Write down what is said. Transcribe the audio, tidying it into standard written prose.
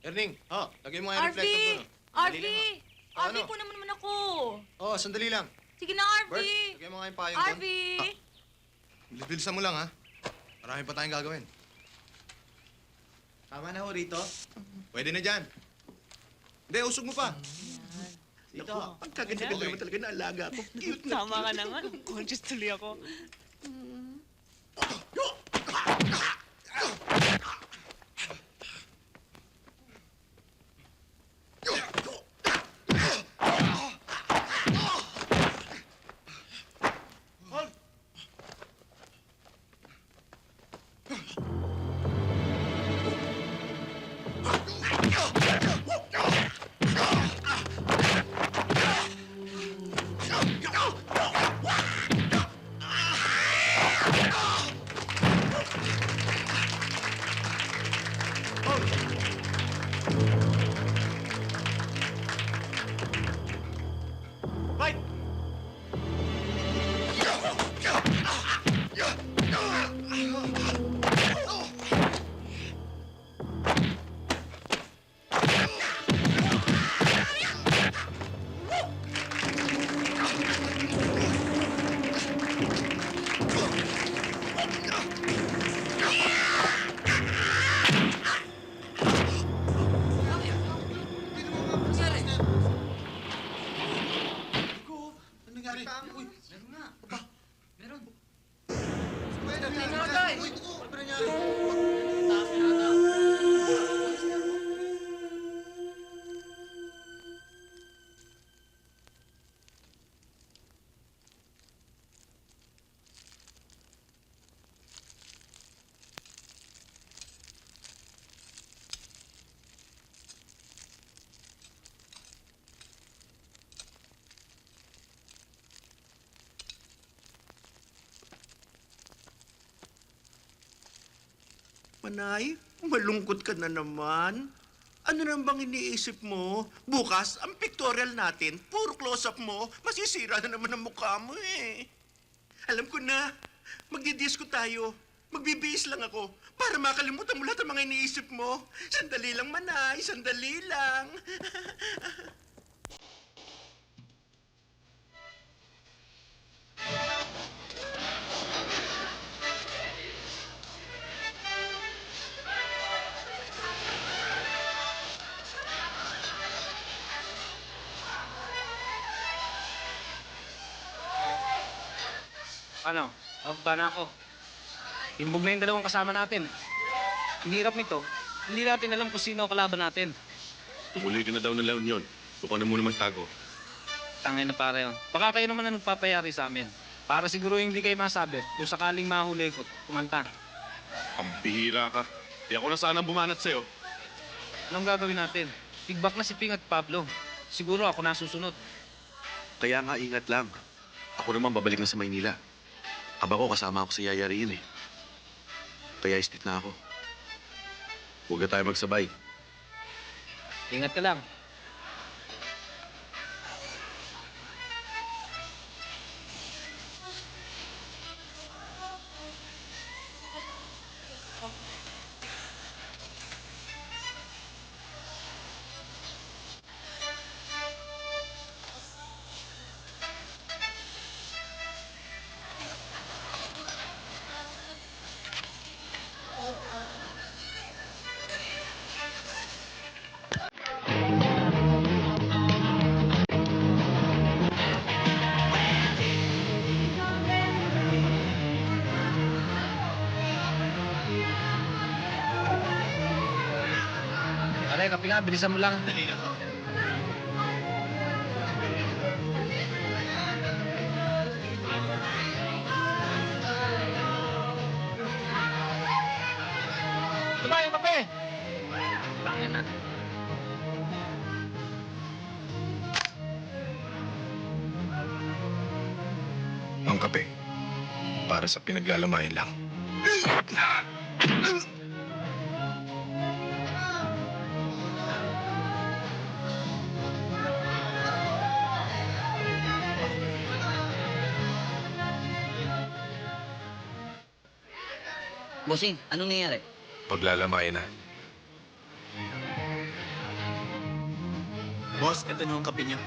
Erning, Oh. lagay mo nga yung reflector RV! doon. Sandali RV! lang, ha? RV, Ano? kuna mo naman ako. Oh, sandali lang. Sige na, RV! Bert, lagay mo nga yung payong RV! doon. Bilis-bilisan mo lang, ha? Marami pa tayong gagawin. Tama na ho rito. Pwede na dyan. Hindi, usog mo pa. Dito. Ang kaganda-ganda naman talaga na alaga ko. Cute na Tama ka naman. Conscious tuloy ako. Fight! Ano nangyari? Uy, meron nga. Aba, meron. Uy, ano ba nangyari? Manay, malungkot ka na naman. Ano nang bang iniisip mo? Bukas, ang pictorial natin, puro close-up mo, masisira na naman ang mukha mo eh. Alam ko na, magdidisco tayo. Magbibihis lang ako para makalimutan mo lahat ng mga iniisip mo. Sandali lang, Manay, sandali lang. Ano? Ababa na ako. Himbog na yung dalawang kasama natin. Ang hirap nito, hindi natin alam kung sino ang kalaban natin. Tumuloy ka na daw ng La Union. Doon ka na muna magtago. Tangin na pare yun. Baka kayo naman na nagpapayari sa amin. Para siguro hindi kayo masabi kung sakaling mahuli ko, kumanta. Ang bihira ka. Di ako na sana bumanat sa'yo. Anong gagawin natin? Feedback na si Ping at Pablo. Siguro ako nasusunod. Kaya nga ingat lang. Ako naman babalik na sa Maynila. Aba ko kasama ako sa Yaya Riin eh. Kaya istit na ako. Huwag na tayo magsabay. Ingat ka lang. Pare, kape nga, bilisan mo lang. Diba yung kape? Tangin na. Ang kape. Para sa pinaglalamayan lang. Bossing, anong nangyari? Paglalamayan na. Boss, ito na ang kape niyo.